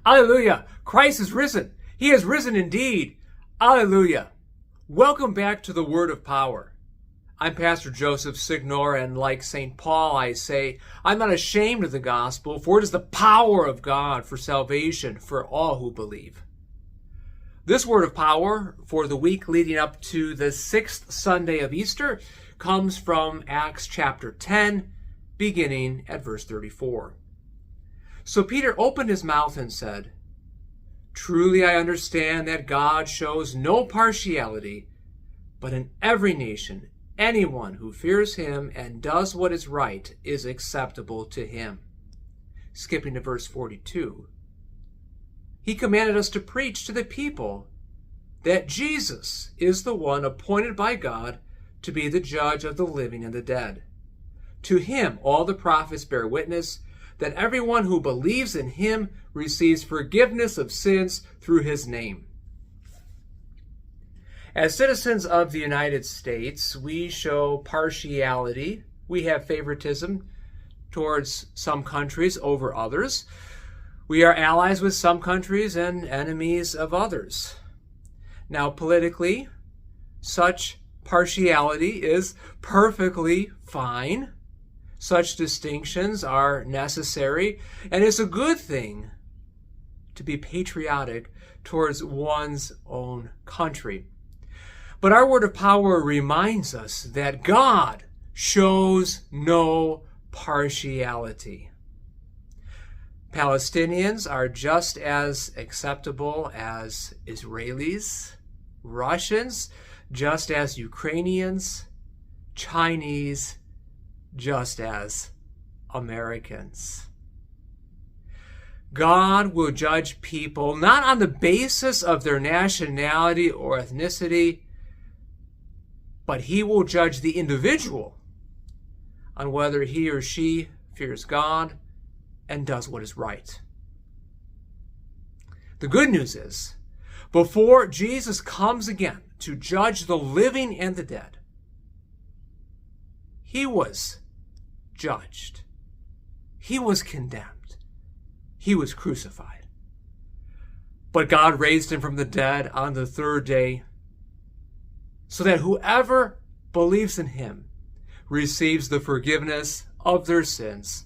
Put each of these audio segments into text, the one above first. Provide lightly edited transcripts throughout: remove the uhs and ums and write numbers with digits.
Alleluia! Christ is risen. He is risen indeed. Alleluia! Welcome back to the Word of Power. I'm Pastor Joseph Signore, and like St. Paul, I say, I'm not ashamed of the gospel, for it is the power of God for salvation for all who believe. This Word of Power for the week leading up to the 6th Sunday of Easter comes from Acts chapter 10, beginning at verse 34. So Peter opened his mouth and said, "Truly I understand that God shows no partiality, but in every nation, anyone who fears him and does what is right is acceptable to him." Skipping to verse 42. He commanded us to preach to the people that Jesus is the one appointed by God to be the judge of the living and the dead. To him all the prophets bear witness that everyone who believes in him receives forgiveness of sins through his name. As citizens of the United States, we show partiality. We have favoritism towards some countries over others. We are allies with some countries and enemies of others. Now, politically, such partiality is perfectly fine. Such distinctions are necessary, and it's a good thing to be patriotic towards one's own country. But our Word of Power reminds us that God shows no partiality. Palestinians are just as acceptable as Israelis, Russians just as Ukrainians, Chinese just as Americans. God will judge people not on the basis of their nationality or ethnicity, but he will judge the individual on whether he or she fears God and does what is right. The good news is, before Jesus comes again to judge the living and the dead, he was judged. He was condemned. He was crucified. But God raised him from the dead on the third day, so that whoever believes in him receives the forgiveness of their sins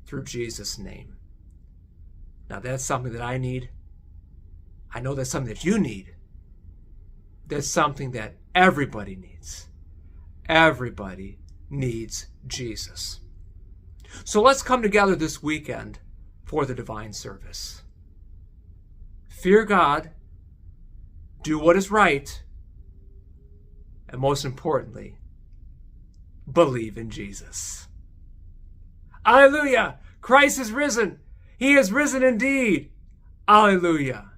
through Jesus' name. Now that's something that I need. I know that's something that you need. That's something that everybody needs. Everybody needs Jesus. So let's come together this weekend for the divine service. Fear God, do what is right, and most importantly, believe in Jesus. Alleluia! Christ is risen. He is risen indeed. Alleluia!